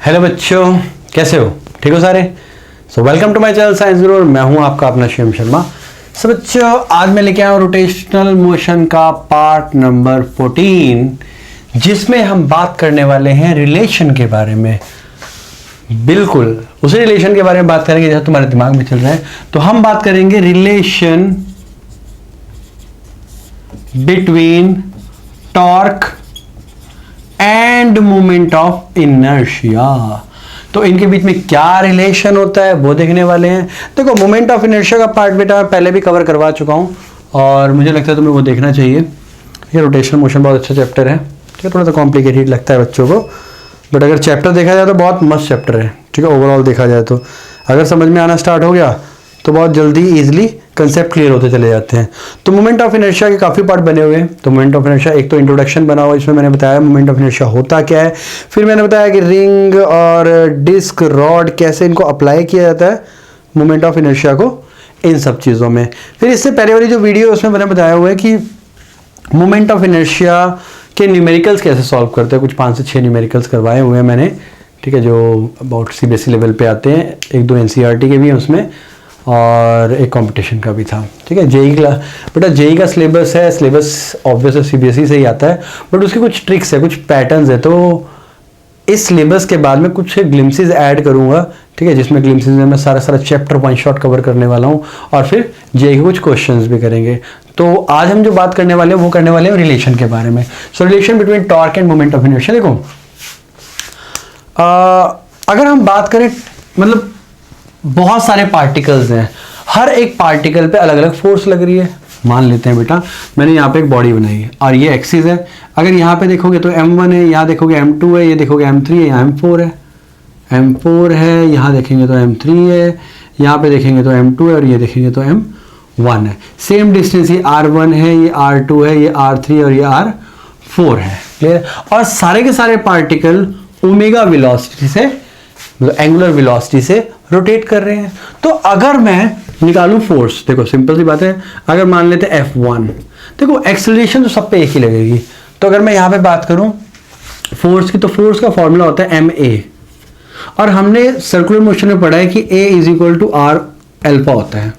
Hello बच्चों, कैसे हो? ठीक हो सारे? So welcome to my channel science guru और मैं हूं आपका अपना शिवम शर्मा। सो बच्चों, आज मैं लेके आया हूं रोटेशनल मोशन का पार्ट नंबर 14, जिसमें हम बात करने वाले हैं रिलेशन के बारे में। बिल्कुल उसी रिलेशन के बारे में बात करेंगे जैसा तुम्हारे दिमाग में चल रहा है। तो हम बात करेंगे relation between torque end moment of inertia. तो इनके बीच में क्या रिलेशन होता है वो देखने वाले हैं। देखो, मोमेंट ऑफ इनर्शिया का पार्ट बेटा मैं पहले भी कवर करवा चुका हूं और मुझे लगता है तुम्हें वो देखना चाहिए। ये रोटेशनल मोशन बहुत अच्छा चैप्टर है। ठीक है, थोड़ा सा कॉम्प्लिकेटेड लगता है बच्चों को, बट अगर चैप्टर देखा जाए तो बहुत मस्त चैप्टर है। ठीक है, ओवरऑल देखा जाए तो अगर समझ में आना स्टार्ट हो गया तो बहुत जल्दी इजीली कंसेप्ट क्लियर होते चले जाते हैं। तो मोमेंट ऑफ इनर्शिया के काफ़ी पार्ट बने हुए हैं। तो मोमेंट ऑफ इनर्शिया एक तो इंट्रोडक्शन बना हुआ है, इसमें मैंने बताया मोमेंट ऑफ इनर्शिया होता क्या है। फिर मैंने बताया कि रिंग और डिस्क रॉड कैसे इनको अप्लाई किया जाता है मोमेंट ऑफ इनर्शिया को, इन सब चीज़ों में। फिर इससे पहले वाली जो वीडियो है उसमें मैंने बताया हुआ है कि मोमेंट ऑफ इनर्शिया के न्यूमेरिकल्स कैसे सॉल्व करते हैं। कुछ 5 से 6 न्यूमेरिकल्स करवाए हुए हैं मैंने। ठीक है, जो अबाउट सीबीएसई लेवल पे आते हैं। 1-2 एनसीईआरटी के भी हैं उसमें और एक कंपटीशन का भी था। ठीक है, जेई का बेटा जेई का सिलेबस है। सिलेबस ऑब्वियसली सीबीएसई से ही आता है, बट उसके कुछ ट्रिक्स है, कुछ पैटर्न्स है। तो इस सिलेबस के बाद में कुछ ग्लिम्सेस ऐड करूंगा। ठीक है, जिसमें ग्लिम्सेस में मैं सारा चैप्टर वन शॉट कवर करने वाला हूं और फिर जेई के कुछ क्वेश्चंस भी करेंगे। तो आज हम जो बात करने वाले हैं वो करने वाले हैं रिलेशन के बारे में। सो relation between torque end moment of inertia. देखो, अगर हम बात करें, मतलब बहुत सारे पार्टिकल्स हैं, हर एक पार्टिकल पे अलग अलग फोर्स लग रही है। मान लेते हैं बेटा मैंने यहाँ पे एक बॉडी बनाई है और ये एक्सिस है। अगर यहाँ पे देखोगे तो m1 है, यहाँ देखोगे m2 है, ये देखोगे m3 है, यहाँ m4 है, m4 है, यहाँ देखेंगे तो m3 है, यहाँ पे देखेंगे तो m2 है और ये देखेंगे तो m1 है। सेम डिस्टेंस, ये r1 है, ये r2 है, ये r3 है और ये r4 है। क्लियर? और सारे के सारे पार्टिकल ओमेगा वेलोसिटी से, मतलब एंगुलर वेलोसिटी से रोटेट कर रहे हैं। तो अगर मैं निकालूं फोर्स, देखो सिंपल सी बात है, अगर मान लेते हैं F1, देखो एक्सेलरेशन तो सब पे एक ही लगेगी। तो अगर मैं यहां पे बात करूं फोर्स की, तो फोर्स का फॉर्मूला होता है ma, और हमने सर्कुलर मोशन में पढ़ा है कि A = R अल्फा होता है।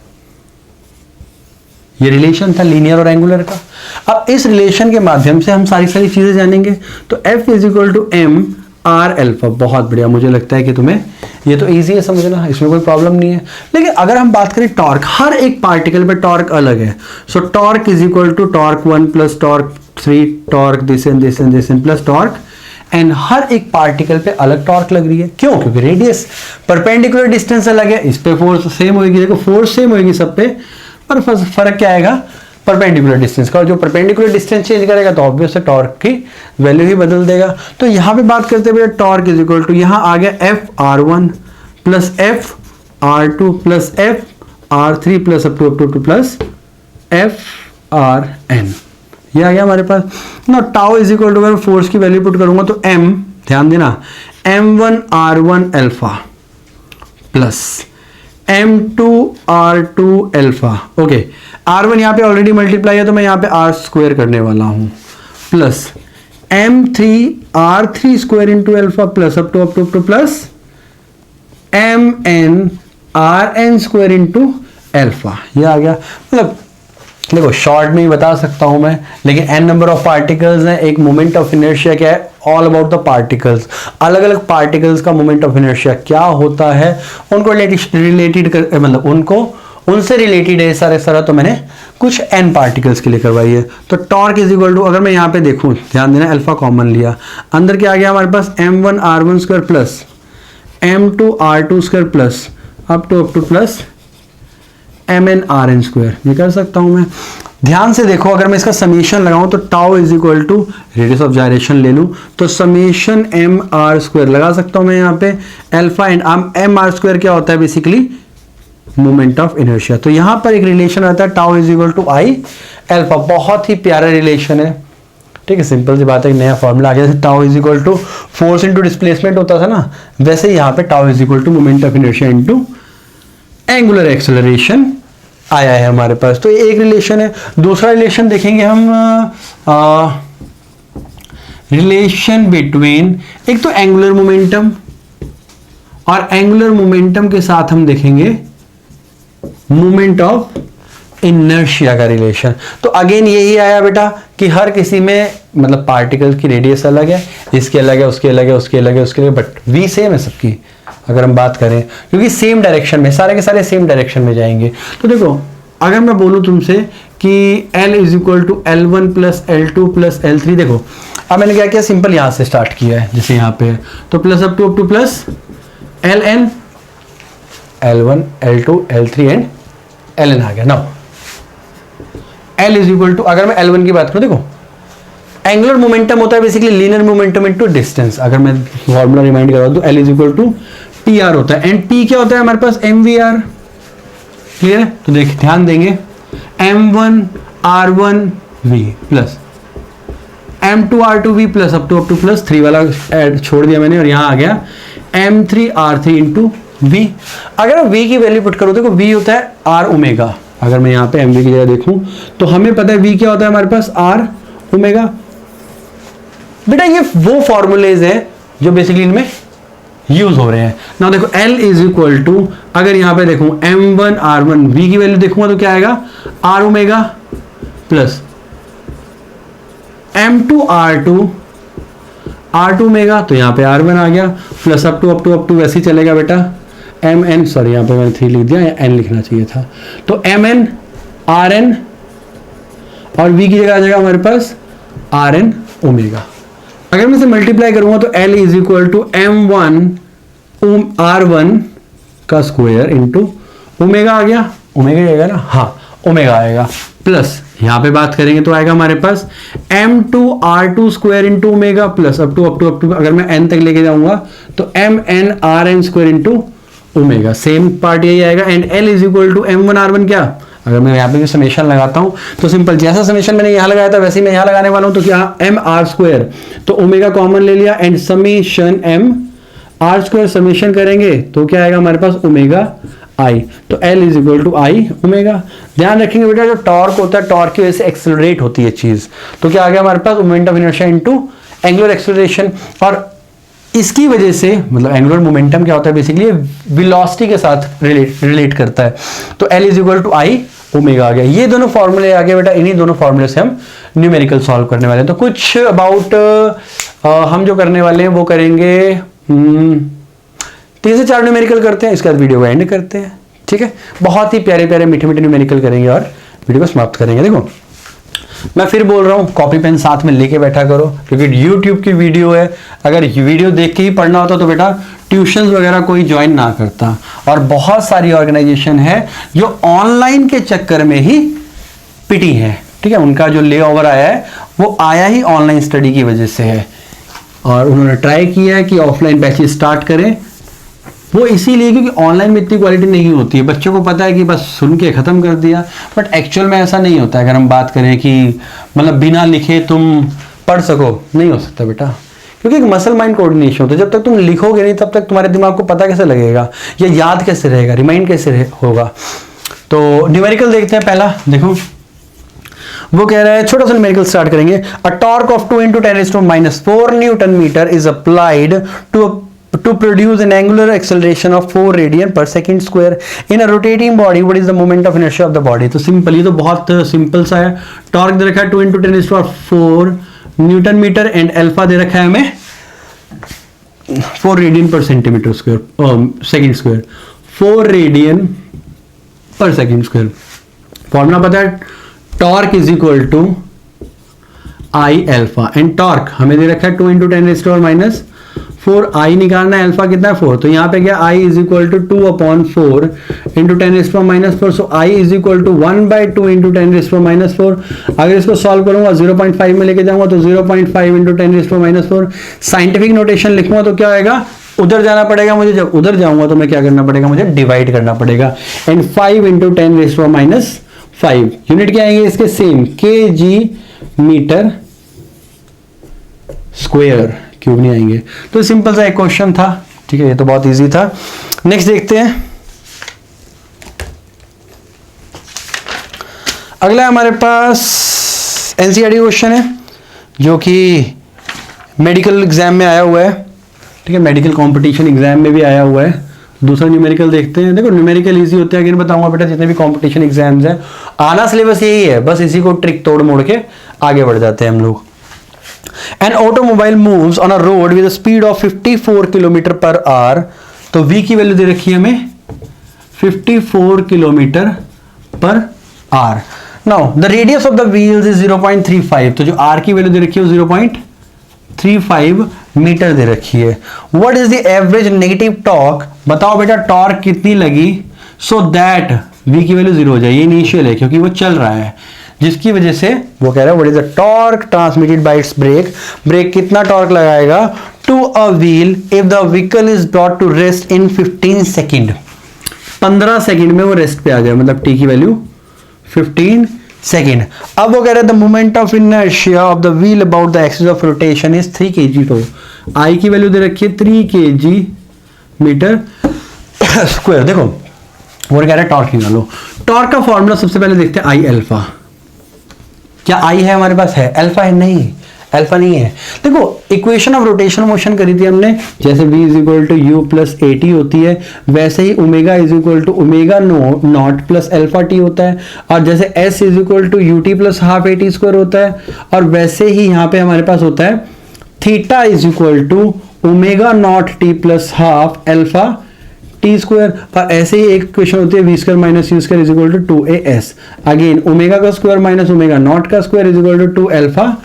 ये रिलेशन था लीनियर और एंगुलर का। अब इस रिलेशन के माध्यम से हम सारी चीजें जानेंगे। तो F = m R अल्फा। बहुत बढ़िया, मुझे लगता है कि तुम्हें ये तो इजी है समझना, इसमें कोई प्रॉब्लम नहीं है। लेकिन अगर हम बात करें टॉर्क, हर एक पार्टिकल पे टॉर्क अलग है। So torque = torque 1 + torque 3, torque this and plus torque and हर एक पार्टिकल पे अलग टॉर्क लग रही है। क्यों? क्योंकि रेडियस, परपेंडिकुलर डिस्टेंस अलग है। इस पे फोर्स सेम होगी, देखो फोर्स सेम होगी सब पे, पर फर्क क्या आएगा? परपेंडिकुलर डिस्टेंस का। और जो परपेंडिकुलर डिस्टेंस चेंज करेगा तो ऑब्वियस टॉर्क की वैल्यू ही बदल देगा। तो यहां पे बात करते हुए टॉर्क = यहां आ गया F_r1 + F_r2 + F_r3 + up to plus F_rn। ये आ गया हमारे पास ना। टाउ = अगर फोर्स की वैल्यू पुट करूंगा तो m, ध्यान देना, m1r1 alpha plus m2r2 alpha. Okay, r1 यहाँ पे ऑलरेडी मल्टीप्लाई है तो मैं यहाँ पे r² करने वाला हूँ, plus m3r3² alpha plus up to plus mn_rn² alpha. ये आ गया। मतलब देखो शॉर्ट में ही बता सकता हूं मैं, लेकिन n नंबर ऑफ पार्टिकल्स हैं। एक मोमेंट ऑफ इनर्शिया क्या है? All about the particles. अलग अलग पार्टिकल्स का मोमेंट ऑफ इनर्शिया क्या होता है, उनको रिलेटेड कर, मतलब उनसे रिलेटेड है सारा। तो मैंने कुछ n पार्टिकल्स के लिए करवाई है। तो टॉर्क = अगर मैं यहाँ पे देखूं, ध्यान देना, अल्फा कॉमन लिया, अंदर क्या आ गया हमारे पास? m1r1² plus m2r2² plus up to plus mn_rn²। ये कर सकता हूं मैं। ध्यान से देखो, अगर मैं इसका समीशन लगाऊं तो टाउ = रेडियस ऑफ जायरेशन ले लूं तो समीशन mr² लगा सकता हूं मैं यहाँ पे। अल्फा एंड mr² क्या होता है? Basically moment of inertia. तो यहां पर एक रिलेशन आता है टाउ = I अल्फा। बहुत ही प्यारा रिलेशन है। ठीक है, सिंपल सी बात है, एक नया फॉर्मूला आ गया। जैसे टाउ = फोर्स इंटू डिस्प्लेसमेंट होता था ना, वैसे यहाँ पे tau = moment of inertia into angular acceleration आया है हमारे पास। तो ये एक रिलेशन है। दूसरा रिलेशन देखेंगे हम, रिलेशन बिटवीन, एक तो एंगुलर मोमेंटम और एंगुलर मोमेंटम के साथ हम देखेंगे मोमेंट ऑफ इनर्शिया का रिलेशन। तो अगेन यही आया बेटा कि हर किसी में मतलब पार्टिकल की रेडियस अलग है, इसके अलग है, उसके अलग है, उसके अलग है, उसके अलग, बट वी सेम है सबकी अगर हम बात करें, क्योंकि सेम डायरेक्शन में सारे के सारे सेम डायरेक्शन में जाएंगे। तो देखो अगर मैं बोलूं तुमसे कि L is equal to L1 plus L2 plus L3, देखो अब मैंने क्या किया, सिंपल यहां से स्टार्ट किया है जैसे यहां पे, तो plus up to plus Ln L1 L2 L3 and Ln आ गया। Now L is equal to, अगर मैं L1 की बात करूं, देखो एंगुलर मोमेंटम होता है basically linear momentum into distance. अगर मैं फॉर्मूला रिमाइंड करा दूं, L is equal to PR होता है, एंड P क्या होता है हमारे पास, mvr। क्लियर है? तो देख ध्यान देंगे, m1 r1 v plus m2 r2 v plus up to plus 3 वाला ऐड छोड़ दिया मैंने, और यहां आ गया m3 r3 इंटू v। अगर मैं v की वैल्यू पुट करूं, देखो v होता है r ओमेगा, अगर मैं यहां पे mv की जगह देखूं तो हमें पता है v क्या होता है हमारे पास, r ओमेगा। बेटा ये वो फॉर्मूलेज हैं जो बेसिकली इनमें यूज हो रहे हैं ना। देखो L इज इक्वल टू, अगर यहां पे देखूं m1 r1 v की वैल्यू देखूंगा तो क्या आएगा, r omega plus m2 r2 omega, तो यहां पे r1 आ गया, प्लस अप टू वैसे ही चलेगा बेटा mn, सॉरी यहां पे मैंने 3 लिख दिया, या n लिखना चाहिए था, तो mn rn और v की जगह आ जाएगा हमारे पास rn ओमेगा। अगर मैं इसे मल्टीप्लाई करूंगा तो L is equal to m1 r1 का स्क्वायर इंटू ओमेगा आ गया, ओमेगा आएगा ना, हाँ ओमेगा आएगा, प्लस यहां पे बात करेंगे तो आएगा हमारे पास m2 r2 square into omega plus up to अगर मैं n तक लेके जाऊंगा तो mn rn square into omega, same part यही आएगा। And L is equal to m1 r1 क्या, अगर मैं यहाँ पे भी समेशन लगाता हूँ तो सिंपल जैसा समेशन मैंने यहाँ लगाया था वैसे ही मैं यहाँ लगाने वाला हूँ, तो क्या m r स्क्वायर, तो ओमेगा कॉमन ले लिया, and summation m r square summation करेंगे तो क्या आएगा हमारे पास ओमेगा i, तो L is equal to i omega. ध्यान रखेंगे बेटा जो टॉर्क होता है, टॉर्क की वजह से एक्सेलरेट होती है चीज, तो क्या आ गया हमारे पास moment of inertia into angular acceleration. और इसकी वजह से मतलब एंगुलर मोमेंटम क्या होता है बेसिकली वेलोसिटी के साथ रिलेट करता है, तो L is equal to I omega आ गया। ये दोनों फॉर्मूले आ गए बेटा, इन्हीं दोनों फॉर्मूले से हम न्यूमेरिकल सॉल्व करने वाले हैं। तो कुछ अबाउट हम जो करने वाले हैं वो करेंगे 3 से 4 न्यूमेरिकल करते हैं, इसके बाद वीडियो को एंड करते हैं, ठीक है। बहुत ही प्यारे प्यारे मीठे मीठे न्यूमेरिकल करेंगे और वीडियो को समाप्त करेंगे। देखो मैं फिर बोल रहा हूँ कॉपी पेन साथ में लेके बैठा करो, क्योंकि YouTube की वीडियो है, अगर वीडियो देख के ही पढ़ना होता तो बेटा ट्यूशंस वगैरह कोई ज्वाइन ना करता। और बहुत सारी ऑर्गेनाइजेशन है जो ऑनलाइन के चक्कर में ही पिटी है, ठीक है। उनका जो ले ओवर आया है वो आया ही ऑनलाइन स्टडी की वजह से है, और उन्होंने ट्राई किया है कि ऑफलाइन बैचेस स्टार्ट करें, वो इसीलिए क्योंकि ऑनलाइन में इतनी क्वालिटी नहीं होती है। बच्चों को पता है कि बस सुन के ख़त्म कर दिया, बट एक्चुअल में ऐसा नहीं होता है। अगर हम बात करें कि मतलब बिना लिखे तुम पढ़ सको, नहीं हो सकता बेटा, क्योंकि एक मसल माइंड कोऑर्डिनेशन होता है। जब तक तुम लिखोगे नहीं तब तक तुम्हारे दिमाग को पता कैसे लगेगा, या याद कैसे रहेगा, रिमाइंड कैसे होगा। तो न्यूमेरिकल देखते हैं। पहला देखो वो कह रहा है, छोटा सा न्यूमेरिकल स्टार्ट करेंगे। A torque of 2 × 10⁻⁴ newton metre is applied to produce an angular acceleration of 4 radian per second square in a rotating body. What is the moment of inertia of the body? तो simple, ये तो बहुत simple सा है। Torque दे रखा है 2 × 10⁴ newton metre, and alpha दे रखा है हमें 4 radian per centimetre square second square, 4 radian per second square. Formula पता है, torque is equal to I alpha, and torque हमें दे रखा है 2 × 10⁻⁴ आई निकालना है, अल्फा कितना है 4, तो यहाँ पे क्या i is equal to 2/4 × 10⁻⁴, so i is equal to 1/2 × 10⁻⁴। अगर इसको सॉल्व करूंगा 0.5 में लेके जाऊंगा तो 0.5 × 10⁻⁴। साइंटिफिक नोटेशन लिखूंगा तो क्या आएगा, उधर जाना पड़ेगा मुझे, जब उधर जाऊंगा तो मैं क्या करना पड़ेगा, मुझे डिवाइड करना पड़ेगा, एंड 5 × 10⁻⁵ यूनिट क्या आएंगे इसके, same kg metre square, cube नहीं आएंगे। तो सिंपल सा एक क्वेश्चन था, ठीक है, ये तो बहुत इजी था। नेक्स्ट देखते हैं, अगला हमारे पास एनसीईआरटी क्वेश्चन है जो कि मेडिकल एग्जाम में आया हुआ है। ठीक है, मेडिकल कंपटीशन एग्जाम में भी आया हुआ है। दूसरा न्यूमेरिकल देखते हैं। देखो न्यूमेरिकल इजी होते हैं, अगर बताऊंगा बेटा जितने भी कंपटीशन एग्जाम्स हैं, आना सिलेबस यही है, बस इसी को ट्रिक तोड़ मोड़ के आगे बढ़ जाते हैं हम लोग। An automobile moves on a road with speed of 54 kilometre per hour, तो v की वैल्यू दे रखी है हमें 54 kilometre per hour. Now the radius of the wheels is 0.35, तो जो r की वैल्यू दे रखी है 0.35 मीटर दे रखी है। What is the average negative torque, बताओ बेटा टॉर्क कितनी लगी सो दैट v की वैल्यू 0 हो जाए। ये इनिशियल है क्योंकि वो चल रहा है, जिसकी वजह से वो कह रहा है what is the torque transmitted by its brake, brake कितना टॉर्क लगाएगा to a wheel if the vehicle is brought to rest in 15 second. 15 second में वो रेस्ट पे आ गया, मतलब t की वैल्यू 15 सेकेंड। अब वो कह रहे हैं the moment of inertia of the wheel about the axis of rotation is 3 kg, तो I की वैल्यू दे रखी है 3 kg मीटर स्क्वायर। देखो वो कह रहा है टॉर्क निकालो। टॉर्क का फॉर्मूला सबसे पहले देखते हैं I अल्फा। क्या I है हमारे पास, है अल्फा है, नहीं अल्फा नहीं है। देखो इक्वेशन ऑफ रोटेशनल मोशन करी थी हमने, जैसे v is equal to u plus a t होती है, वैसे ही omega is equal to omega naught plus alpha t होता है, और जैसे s is equal to U T plus half A T square होता है, और वैसे ही यहाँ पे हमारे पास होता है theta is equal to omega naught T plus half alpha T square. पर ऐसे ही एक इक्वेशन होती है V square minus U square is equal to 2as, again omega का स्क्वायर माइनस ओमेगा नॉट का square is equal to 2 alpha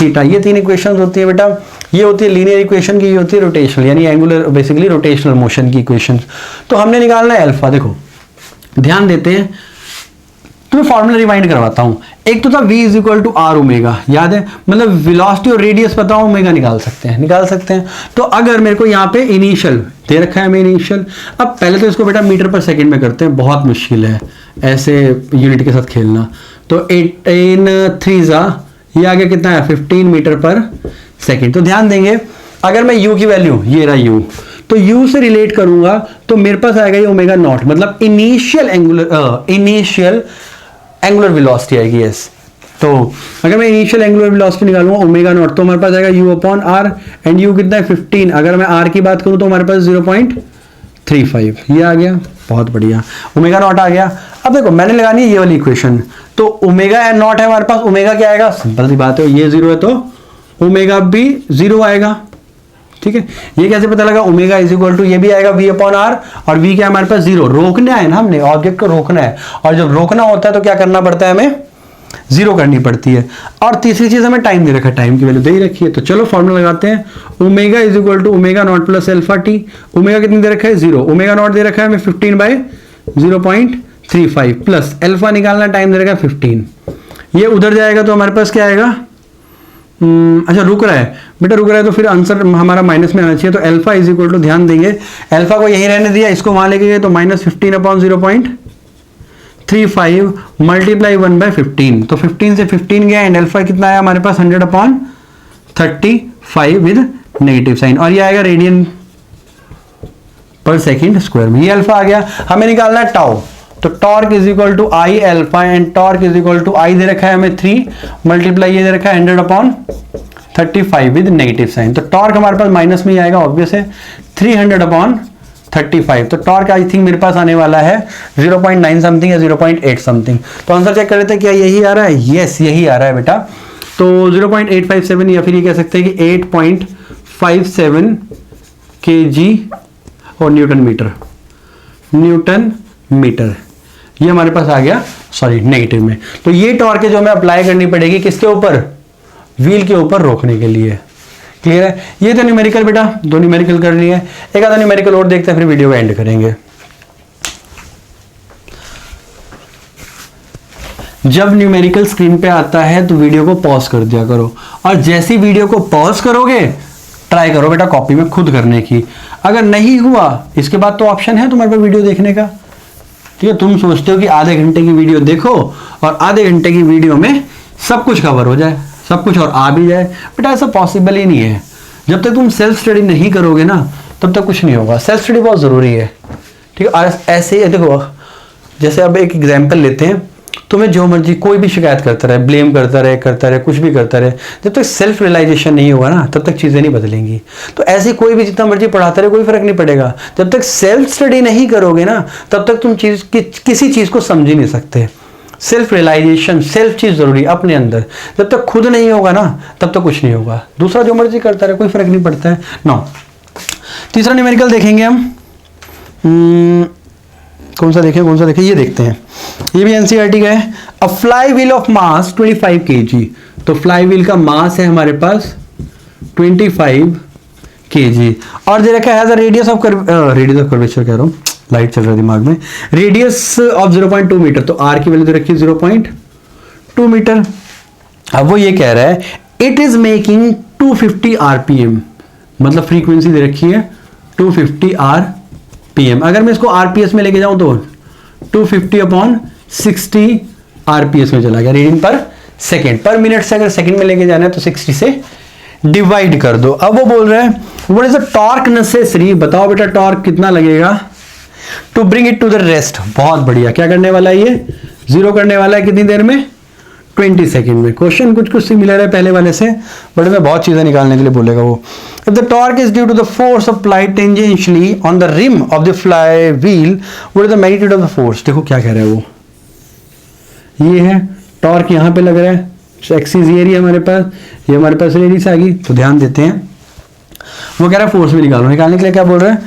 theta. ये तीन इक्वेशंस होती है बेटा, ये होती है लीनियर इक्वेशन की, ये होती है रोटेशनल यानी एंगुलर बेसिकली रोटेशनल मोशन की इक्वेशंस। तो हमने निकालना है अल्फा। देखो ध्यान देते हैं, तुम्हें फॉर्मूला रिमाइंड करवाता हूं। एक तो था v is equal to R omega, याद है, मतलब वेलोसिटी और रेडियस पता हो ओमेगा निकाल सकते हैं। तो अगर मेरे को यहाँ पे इनिशियल दे रखा है हमें इनिशियल, अब पहले तो इसको बेटा मीटर पर सेकंड में करते हैं, बहुत मुश्किल है ऐसे यूनिट के साथ खेलना। तो 18 3 ये आगे कितना है 15 मीटर पर सेकंड। तो ध्यान देंगे अगर मैं u की वैल्यू ये रहा u, तो u से रिलेट करूंगा तो मेरे पास आएगा ये ओमेगा नॉट, मतलब इनिशियल एंगुलर वेलोसिटी आएगी यस। तो अगर मैं इनिशियल एंगुलर वेलोसिटी निकालूंगा ओमेगा नॉट, तो हमारे पास आएगा u upon r, and u कितना है 15। अगर मैं r की बात करूं तो हमारे पास 0.35 ये आ गया, बहुत बढ़िया ओमेगा नॉट आ गया। अब देखो मैंने लगानी है ये वाली इक्वेशन, तो ओमेगा एंड नॉट है हमारे पास, ओमेगा क्या आएगा, सिंपल सी बात है ये 0 है तो ओमेगा भी 0 आएगा। ठीक है, ये कैसे पता लगा, ओमेगा इज इक्वल टू ये भी आएगा v अपॉन r, और v क्या हमारे पास 0, रोकना है ना हमने, ऑब्जेक्ट को रोकना है, और जब रोकना होता है तो क्या करना पड़ता है हमें 0 करनी पड़ती है। और तीसरी चीज हमें टाइम दे रखा है, टाइम की वैल्यू दे ही रखी है। तो चलो फॉर्मूला लगाते हैं, omega is equal to omega naught plus alpha T. Omega कितनी दे रखा है 0, ओमेगा नॉट दे रखा है हमें 15/0.35 प्लस अल्फा निकालना, टाइम दे रखा है 15। ये उधर जाएगा तो हमारे पास क्या आएगा, अच्छा रुक रहा है बेटा, रुक रहा है तो फिर आंसर हमारा माइनस में आना चाहिए। तो अल्फा इज इक्वल टू, ध्यान देंगे अल्फा को यहीं रहने दिया, इसको वहां लेके गए तो -15/0.35 मल्टीप्लाई 1/15, तो 15 से 15 गया, एंड अल्फा कितना आया हमारे पास 100/35 विद नेगेटिव साइन, और ये आएगा रेडियन पर सेकेंड स्क्वायर में। ये अल्फा आ गया। हमें निकालना है टाउ, तो torque is equal to I alpha, and torque is equal to I दे रखा है हमें 3 मल्टीप्लाई ये दे रखा है 100/35 विद नेगेटिव साइन। तो टॉर्क हमारे पास माइनस में ही आएगा, ऑब्वियस है 300/35। तो टॉर्क आई थिंक मेरे पास आने वाला है 0.9 समथिंग या 0.8 समथिंग। तो आंसर चेक कर लेते हैं क्या यही आ रहा है, यस यही आ रहा है बेटा। तो 0.857 या फिर ये कह सकते हैं कि 8.57 kg और न्यूटन मीटर ये हमारे पास आ गया, सॉरी नेगेटिव में। तो ये टॉर्क है जो हमें अप्लाई करनी पड़ेगी किसके ऊपर, व्हील के ऊपर रोकने के लिए। क्लियर है, ये तो न्यूमेरिकल बेटा, 2 न्यूमेरिकल करनी है, एक आधा न्यूमेरिकल और देखते हैं फिर वीडियो को एंड करेंगे। जब न्यूमेरिकल स्क्रीन पे आता है तो वीडियो को पॉज कर दिया करो, और जैसी वीडियो को पॉज करोगे ट्राई करो बेटा कॉपी में खुद करने की। अगर नहीं हुआ इसके बाद तो ऑप्शन है तुम्हारे पास वीडियो देखने का। ठीक है, तुम सोचते हो कि आधे घंटे की वीडियो देखो और आधे घंटे की वीडियो में सब कुछ कवर हो जाए, सब कुछ और आ भी जाए, बेटा ऐसा पॉसिबल ही नहीं है। जब तक तुम सेल्फ स्टडी नहीं करोगे ना तब तक कुछ नहीं होगा। सेल्फ स्टडी बहुत जरूरी है। ठीक है, ऐसे देखो जैसे अब एक एग्जाम्पल लेते हैं, तुम्हें जो मर्जी कोई भी शिकायत करता रहे, ब्लेम करता रहे, कुछ भी करता रहे, जब तक सेल्फ रियलाइजेशन नहीं होगा ना तब तक चीज़ें नहीं बदलेंगी। तो ऐसे कोई भी जितना मर्जी पढ़ाता रहे कोई फर्क नहीं पड़ेगा। जब तक सेल्फ स्टडी नहीं करोगे ना तब तक तुम किसी चीज़ को समझ ही नहीं सकते। सेल्फ रियलाइजेशन, सेल्फ चीज़ जरूरी अपने अंदर। जब तक खुद नहीं होगा ना तब तक कुछ नहीं होगा। दूसरा जो मर्जी करता रहे कोई फर्क नहीं पड़ता है। नौ तीसरा न्यूमेरिकल देखेंगे हम। कौन सा देखें, ये देखते हैं। ये भी एनसीईआरटी का है। अ fly wheel of mass 25 kg। तो फ्लाई व्हील का मास है हमारे पास 25 kg और दे रखा है रेडियस ऑफ कर्वेचर, कह रहा हूँ लाइट चल रहा है दिमाग में। रेडियस ऑफ 0.2 मीटर, तो आर की वैल्यू दे रखी है 0.2 मीटर। अब वो ये कह रहा है इट इज मेकिंग 250 आरपीएम, मतलब फ्रीक्वेंसी दे रखी है 250 आरपीएम। अगर मैं इसको आरपीएस में लेके जाऊं तो 250/60 आरपीएस में चला गया, रेडियन पर सेकेंड। पर मिनट से अगर सेकेंड में लेके जाना है तो 60 से डिवाइड कर दो। अब वो बोल रहे हैं what is the torque necessary, बताओ बेटा टॉर्क कितना लगेगा to bring it to the rest. बहुत बढ़िया, क्या करने वाला है ये, जीरो करने वाला है कितनी देर में, 20 सेकेंड में। क्वेश्चन कुछ सिमिलर है पहले वाले से, बट मैं बहुत चीजें निकालने के लिए बोलेगा वो। If the torque is due to the force applied tangentially on the rim of the flywheel, what is the magnitude of the force. देखो क्या कह रहा है वो, ये है टॉर्क यहां पे लग रहा है, एक्सिस ये एरिया हमारे पास, ये हमारे पास रेडियस आ गई। तो ध्यान देते हैं, वो कह रहा है फोर्स भी निकालो। निकालने के लिए क्या बोल रहे हैं,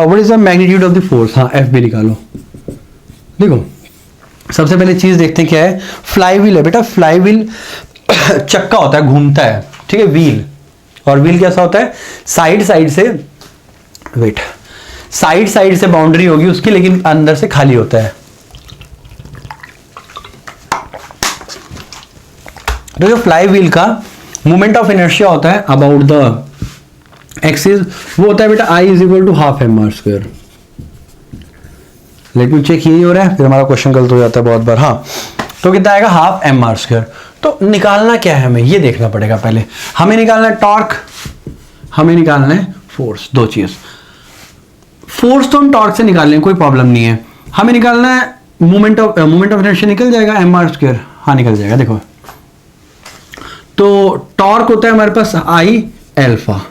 what is the magnitude of the force. हाँ एफ भी निकालो। देखो सबसे पहले चीज देखते हैं क्या है, फ्लाई व्हील है बेटा। फ्लाई व्हील चक्का होता है, घूमता है, ठीक है, व्हील। और व्हील कैसा होता है, साइड साइड से, वेट, साइड साइड से बाउंड्री होगी उसकी, लेकिन अंदर से खाली होता है। तो जो फ्लाई व्हील का मोमेंट ऑफ इनर्शिया होता है अबाउट द एक्सिस, वो होता है बेटा I = ½ mr²। लेकिन चेक यही हो रहा है, फिर हमारा क्वेश्चन गलत हो जाता है बहुत बार। हाँ तो कितना आएगा, ½ mr²। तो निकालना क्या है हमें, ये देखना पड़ेगा पहले। हमें निकालना है टॉर्क, हमें निकालना है फोर्स। दो चीज, फोर्स तो हम टॉर्क से निकाल लेंगे, कोई प्रॉब्लम नहीं है। हमें निकालना है मोमेंट ऑफ इनर्शिया, निकल जाएगा mr²। हाँ निकल जाएगा। देखो तो टॉर्क होता है हमारे पास I अल्फा।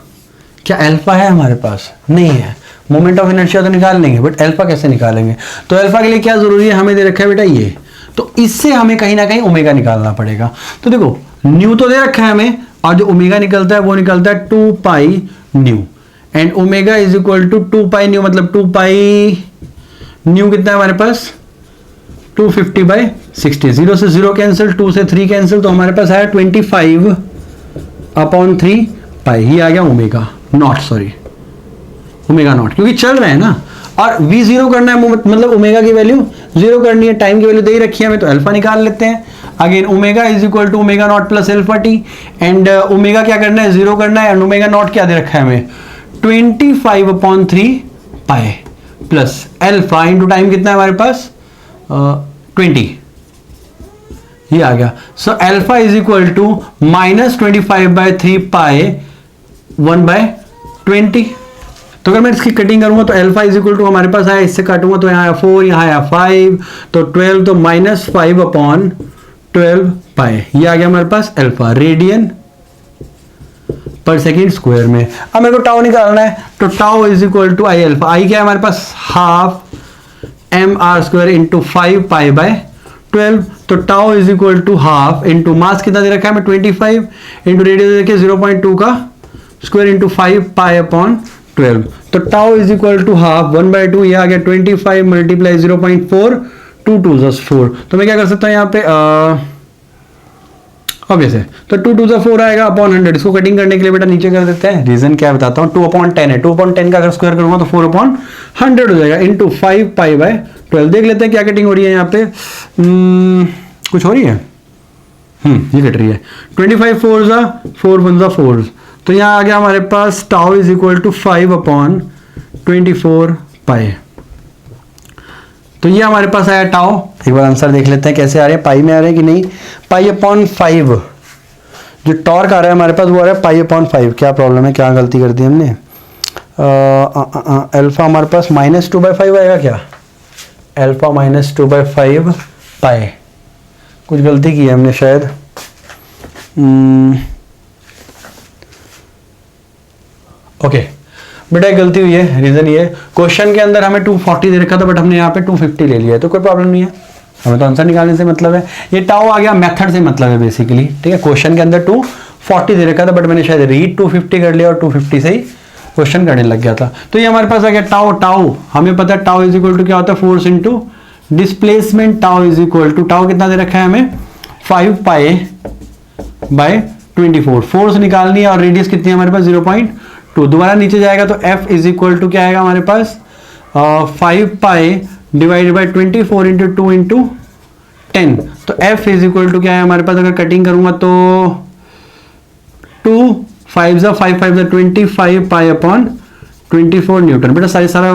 क्या अल्फा है हमारे पास, नहीं है। मोमेंट ऑफ इनर्शिया तो निकाल लेंगे, बट अल्फा कैसे निकालेंगे। तो अल्फा के लिए क्या जरूरी है, हमें दे रखा है बेटा ये, तो इससे हमें कहीं ना कहीं ओमेगा निकालना पड़ेगा। तो देखो न्यू तो दे रखा है हमें, और जो ओमेगा निकलता है वो निकलता है 2π न्यू, एंड ओमेगा = 2π न्यू, मतलब 2π न्यू कितना है हमारे पास, 250/60। 0 से 0 कैंसिल, 2 से 3 कैंसिल, तो हमारे पास है 25/3π। ये आ गया omega naught, sorry omega naught, क्योंकि चल रहे हैं ना। और v0 करना है, मतलब ओमेगा की वैल्यू 0 करनी है, टाइम की वैल्यू दे ही रखी है हमें, तो अल्फा निकाल लेते हैं। Again omega = omega naught plus alpha T, and omega क्या करना है, 0 करना है, एंड ओमेगा नॉट क्या दे रखा है हमें, 25/3π प्लस अल्फा इंटू टाइम कितना है हमारे पास 20, ये आ गया। So alpha = -25/3π 1/20। तो अगर मैं इसकी कटिंग करूंगा तो अल्फा = हमारे पास आया, इससे काटूंगा तो यहाँ आया 4, यहाँ आया 5, तो 12, तो -5/12π, ये आ गया हमारे पास अल्फा रेडियन पर सेकेंड स्क्वायर में। अब मेरे को टाउ निकालना है, तो टाउ = I अल्फा। आई क्या है हमारे पास, ½ mr² इंटू 5π/12। तो टाउ = इंटू मास कितना दे रखा है हमें 25, इंटू रेडियस देखिए 0.2 का स्क्वायर इंटू 5π/12। तो टाउ = 1/2, ये आ गया 25 × 0.4, 2 2 4। तो मैं क्या कर सकता हूँ यहाँ पे, ऑब्वियस है, तो 2 2 4 आएगा अपॉन 100। इसको कटिंग करने के लिए बेटा नीचे कर देते हैं, रीजन क्या बताता हूँ, 2/10 है, 2/10 का अगर स्क्वायर करूंगा तो 4/100 हो जाएगा, इंटू 5π/12। देख लेते हैं क्या कटिंग हो रही है यहाँ पे, कुछ हो रही है, ये कट रही है। 25 4 4 1 4, तो यहाँ आ गया हमारे पास टाउ = 5/24π। तो ये हमारे पास आया टाउ। एक बार आंसर देख लेते हैं कैसे आ रहे हैं, पाई में आ रहे हैं कि नहीं। π/5 जो टॉर्क आ रहा है हमारे पास वो आ रहा है π/5। क्या प्रॉब्लम है, क्या गलती कर दी हमने, अल्फा हमारे पास -2/5 आएगा क्या, अल्फा -2/5π। कुछ गलती की है हमने शायद। ओके बेटा एक गलती हुई है, रीजन ये क्वेश्चन के अंदर हमें 240 दे रखा था बट हमने यहाँ पे 250 ले लिया है, तो कोई प्रॉब्लम नहीं है, हमें तो आंसर निकालने से मतलब है। ये टाउ आ गया, मेथड से मतलब है बेसिकली, ठीक है। क्वेश्चन के अंदर 240 दे रखा था बट मैंने शायद रीड 250 कर लिया और 250 से ही क्वेश्चन करने लग गया था। तो ये हमारे पास आ गया टाउ। टाउ हमें पता है टाउ इज इक्वल टू क्या होता है, force into displacement. Tau is equal to, tau कितना दे रखा है हमें 5 पाई बाय 24। फोर्स निकालनी है और रेडियस कितनी है हमारे पास 0.2। दोबारा नीचे जाएगा तो F इज इक्वल टू क्या आएगा हमारे पास 5 पाई डिवाइडेड बाई 24 इंटू 2 इंटू 10। तो F इज इक्वल टू क्या है हमारे पास, अगर कटिंग करूंगा तो 2 5 25 पाई अपॉन 24 न्यूटन। बेटा सारा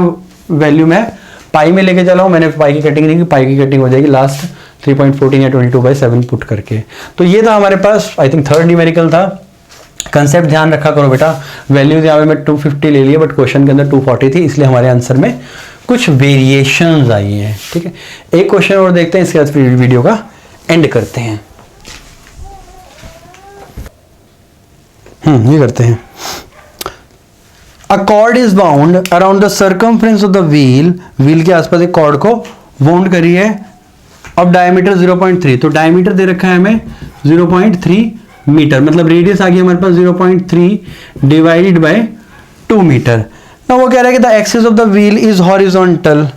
वैल्यू मैं पाई में लेके चला हूं, मैंने पाई की कटिंग नहीं की, पाई की कटिंग हो जाएगी लास्ट 3.14 या 22/7 पुट करके। तो ये था हमारे पास आई थिंक थर्ड न्यूमेरिकल था। कंसेप्ट ध्यान रखा करो बेटा, वैल्यूज यहाँ पे मैं 250 ले लिया बट क्वेश्चन के अंदर 240 थी, इसलिए हमारे आंसर में कुछ वेरिएशंस आई हैं, ठीक है। एक क्वेश्चन और देखते हैं, इसके बाद फिर वीडियो का एंड करते हैं। ये करते हैं। अ cord is bound around the circumference of the wheel, wheel के आसपास एक कॉर्ड को बाउंड करी है, अब डायमीटर 0.3। तो डायमीटर दे रखा है हमें 0.3 मीटर, मतलब रेडियस आ गई हमारे पास 0.3 डिवाइडेड बाय 2 मीटर। ना वो कह रहा है कि the axis of the wheel is horizontal,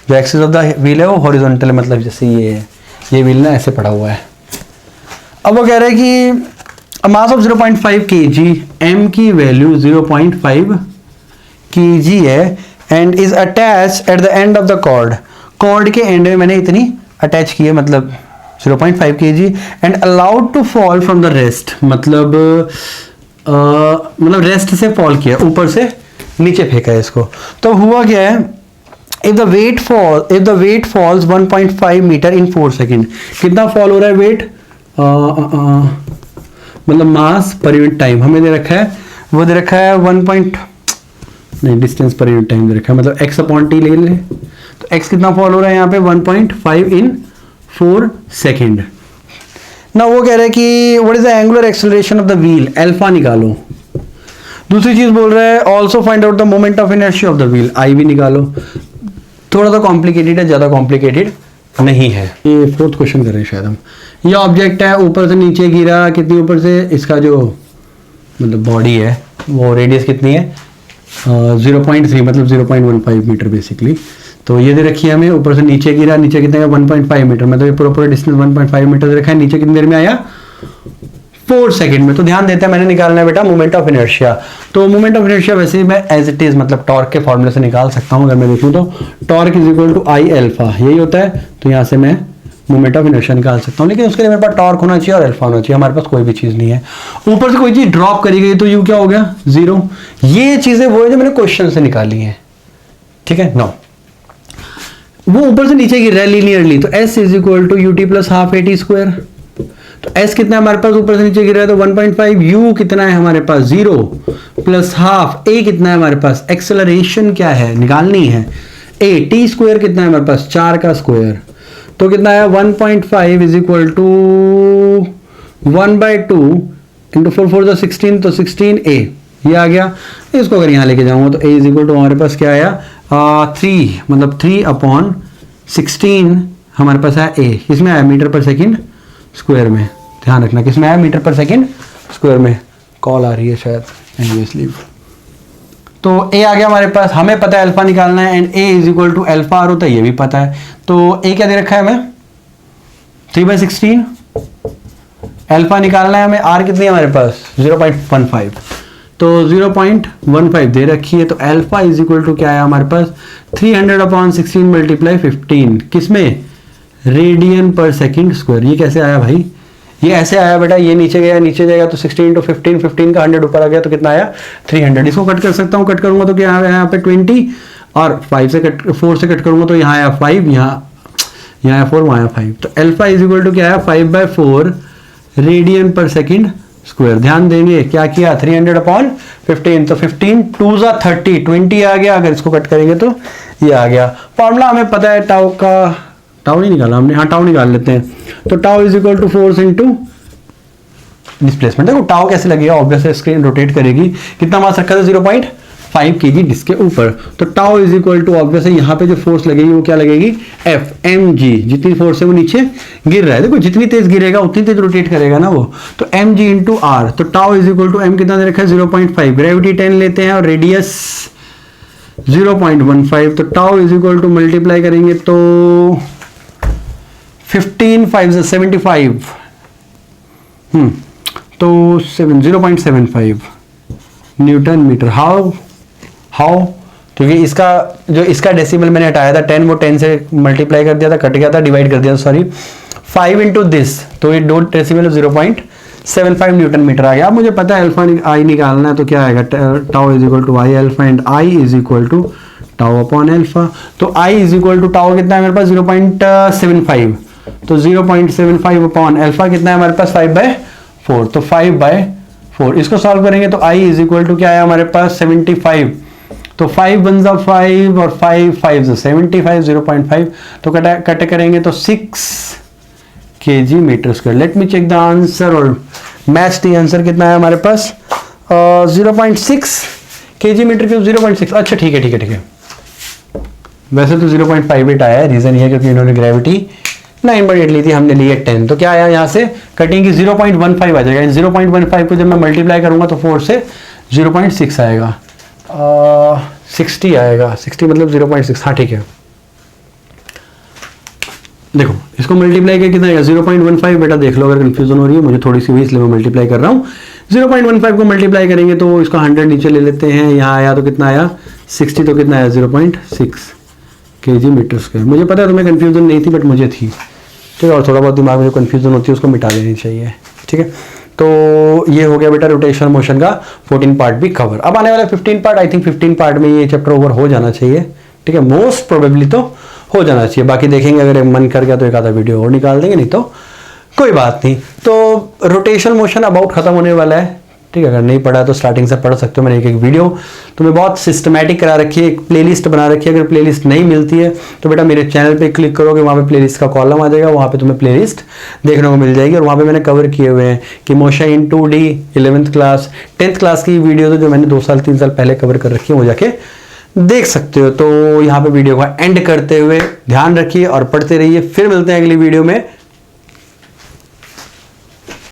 जो एक्सिस ऑफ द व्हील है वो हॉरिजॉन्टल है, मतलब जैसे ये है, ये व्हील ना ऐसे पड़ा हुआ है। अब वो कह रहा है कि मास ऑफ 0.5 kg, m की वैल्यू 0.5 kg है and is attach at the end of the cord. Cord के एंड में मैंने इतनी अटैच की है, मतलब 0.5 kg and allowed to fall from the rest, मतलब रेस्ट से फॉल किया, ऊपर से नीचे फेंका है इसको। तो हुआ क्या है, if the weight falls 1.5 metre in 4 second, कितना फॉल हो रहा है वेट, मतलब मास पर यूनिट टाइम हमें दे रखा है, वो दे रखा है डिस्टेंस पर यूनिट टाइम दे रखा है, मतलब x अपॉन t ले ले। तो x कितना फॉल हो रहा है यहाँ पे 1.5 इन 4 सेकेंड। ना वो कह रहे हैं कि what is the angular acceleration of the wheel, alpha निकालो। दूसरी चीज बोल रहा है also find out the moment of inertia of the wheel, I भी निकालो। थोड़ा सा कॉम्प्लिकेटेड है, ज्यादा कॉम्प्लिकेटेड नहीं है। ये फोर्थ क्वेश्चन कर रहे हैं शायद हम। ये ऑब्जेक्ट है, ऊपर से नीचे गिरा, कितनी ऊपर से, इसका जो मतलब बॉडी है वो रेडियस कितनी है 0.3, मतलब 0.15 मीटर बेसिकली। तो ये दे रखी है हमें, ऊपर से नीचे गिरा, नीचे कितने 1.5 मीटर, मतलब ये पूरा डिस्टेंस 1.5 मीटर दे रखा है, नीचे कितनी देर में आया 4 सेकंड में। तो ध्यान देते हैं, मैंने निकालना है बेटा मोमेंट ऑफ इनर्शिया। तो मोमेंट ऑफ इनर्शिया वैसे ही मैं एज इट इज मतलब टॉर्क के फॉर्मूले से निकाल सकता हूं। अगर मैं देखूं तो torque is equal to I alpha, यही होता है। तो यहां से मैं मोमेंट ऑफ इनर्शिया निकाल सकता हूं, लेकिन उसके लिए मेरे पास टॉर्क होना चाहिए और अल्फा होना चाहिए। हमारे पास कोई भी चीज नहीं है, ऊपर से कोई चीज ड्रॉप करी गई तो यू क्या हो गया 0। ये चीजें वो है जो मैंने क्वेश्चन से निकाली है, ठीक है। नो, वो ऊपर से नीचे गिर रहा है लीनियरली, तो s is equal to U T plus half A T square. तो s कितना है हमारे पास, ऊपर से नीचे गिर रहा है तो 1.5, u कितना है हमारे पास 0 प्लस हाफ, a कितना है हमारे पास, एक्सेलरेशन क्या है निकालनी है, a, t स्क्वायर कितना है हमारे पास 4 का स्क्वायर, तो कितना है 1.5 इज इक्वल टू 1/2 इंटू 4 4 16, तो 16a ये आ गया। इसको अगर यहाँ लेके जाऊंगा तो a इज इक्वल टू हमारे पास क्या आया 3, मतलब 3/16 हमारे पास है a, इसमें आया मीटर पर सेकंड स्क्वायर में। ध्यान रखना किसमें आया, मीटर पर सेकंड स्क्वायर में। कॉल आ रही है शायद, एनीवेज लीव। तो a आ गया हमारे पास, हमें पता है अल्फा निकालना है and a is equal to alpha R होता है, ये भी पता है। तो a क्या दे रखा है हमें 3/16, अल्फा निकालना है हमें, r कितनी है हमारे पास 0.15, तो 0.15 दे रखी है। तो अल्फा इज इक्वल टू क्या है हमारे पास 300/16 मल्टीप्लाई 15, किसमें रेडियन पर सेकंड स्क्वायर। ये कैसे आया भाई, ये ऐसे आया बेटा, ये नीचे गया, नीचे जाएगा तो 16 इंटू 15, 15 का 100 ऊपर आ गया तो कितना आया 300। इसको कट कर सकता हूँ, कट करूंगा तो क्या आया यहाँ पे 20, और 4 से कट करूंगा तो यहाँ आया 5, यहाँ आया 4, वहाँ आया 5। तो अल्फा इज इक्वल टू क्या आया 5/4 रेडियन पर सेकंड स्क्वायर। ध्यान देंगे क्या किया 300/15, तो 15 2 जा 30, 20 आ गया। अगर इसको कट करेंगे तो ये आ गया। फॉर्मूला हमें पता है टाउ का, टाउ नहीं निकाला हमने, हाँ टाउ निकाल लेते हैं। तो tau is equal to force into displacement. देखो टाउ कैसे लगेगा, ऑब्वियसली स्क्रीन रोटेट करेगी, कितना मास रखा था 0.5 kg डिस्क के ऊपर। तो tau is equal to obviously यहाँ पे जो फोर्स लगेगी वो क्या लगेगी, एफ एम जी, जितनी फोर्स है वो नीचे गिर रहा है, देखो जितनी तेज गिरेगा उतनी तेज रोटेट करेगा ना वो, तो एम जी इंटू आर। तो tau is equal to M कितना दे रखा है 0.5, ग्रेविटी 10 लेते हैं और रेडियस 0.15, तो tau is equal to multiply करेंगे तो 15 5 75, तो 0.75 न्यूटन मीटर। हाउ क्योंकि इसका डेसिमल मैंने हटाया था 10, वो 10 से मल्टीप्लाई कर दिया था, कट गया था, डिवाइड कर दिया था सॉरी, 5 इंटू दिस, तो ये 2 डेसिमल 0.75 न्यूटन मीटर आ गया। अब मुझे पता है अल्फा आई निकालना है, तो क्या आएगा, tau is equal to I alpha and I is equal to tau upon alpha. तो I is equal to tau कितना है मेरे पास 0.75, तो 0.75 अपॉन अल्फा कितना है हमारे पास 5/4, तो 5/4। इसको सॉल्व करेंगे तो आई इज इक्वल टू क्या है हमारे पास 75, तो 5 1 5 और 5 5 75, 0.5, तो कट करेंगे तो 6 kg metre square. Let me check the answer और मैच द आंसर, कितना है हमारे पास 0.6 kg मीटर क्यूब, 0.6। अच्छा ठीक है, वैसे तो 0.58 आया है, रीजन ये है क्योंकि इन्होंने ग्रेविटी 9/8 ली थी, हमने ली है 10, तो क्या आया यहाँ से कटिंग की 0.15 आ जाएगा। 0.15 को जब मैं मल्टीप्लाई करूंगा तो 4 से 0.6 आएगा, 60 आएगा, 60 मतलब 0.6, हाँ ठीक है। देखो इसको मल्टीप्लाई करके कितना आएगा 0.15, बेटा देख लो अगर कंफ्यूजन हो रही है, मुझे थोड़ी सी हुई इसलिए मैं मल्टीप्लाई कर रहा हूँ। 0.15 को मल्टीप्लाई करेंगे तो इसका 100 नीचे ले लेते हैं, यहाँ आया तो कितना आया 60, तो कितना आया 0.6 kg मीटर स्क्वायर। मुझे पता है तुम्हें कंफ्यूजन नहीं थी बट मुझे थी, ठीक है, और थोड़ा बहुत दिमाग में जो कंफ्यूजन होती है उसको मिटा देनी चाहिए, ठीक है। तो ये हो गया बेटा रोटेशन मोशन का 14 पार्ट भी कवर। अब आने वाला 15 पार्ट, आई थिंक 15 पार्ट में ये चैप्टर ओवर हो जाना चाहिए, ठीक है, मोस्ट प्रोबेबली तो हो जाना चाहिए, बाकी देखेंगे अगर मन कर गया तो एक आधा वीडियो और निकाल देंगे, नहीं तो कोई बात नहीं। तो रोटेशन मोशन अबाउट खत्म होने वाला है, ठीक है, अगर नहीं पढ़ा तो स्टार्टिंग से पढ़ सकते हो, मैंने एक वीडियो तुम्हें बहुत सिस्टमैटिक करा रखी है, एक प्लेलिस्ट बना रखी है। अगर प्लेलिस्ट नहीं मिलती है तो बेटा मेरे चैनल पे क्लिक करोगे, वहाँ पे प्लेलिस्ट का कॉलम आ जाएगा, वहाँ पे तुम्हें प्लेलिस्ट देखने को मिल जाएगी, और वहाँ पे मैंने कवर किए हुए हैं कि motion in 2D 11th class 10th class की वीडियो जो मैंने 2 साल 3 साल पहले कवर कर रखी है, वो जाके देख सकते हो। तो यहाँ पे वीडियो को एंड करते हुए ध्यान रखिए और पढ़ते रहिए, फिर मिलते हैं अगली वीडियो में।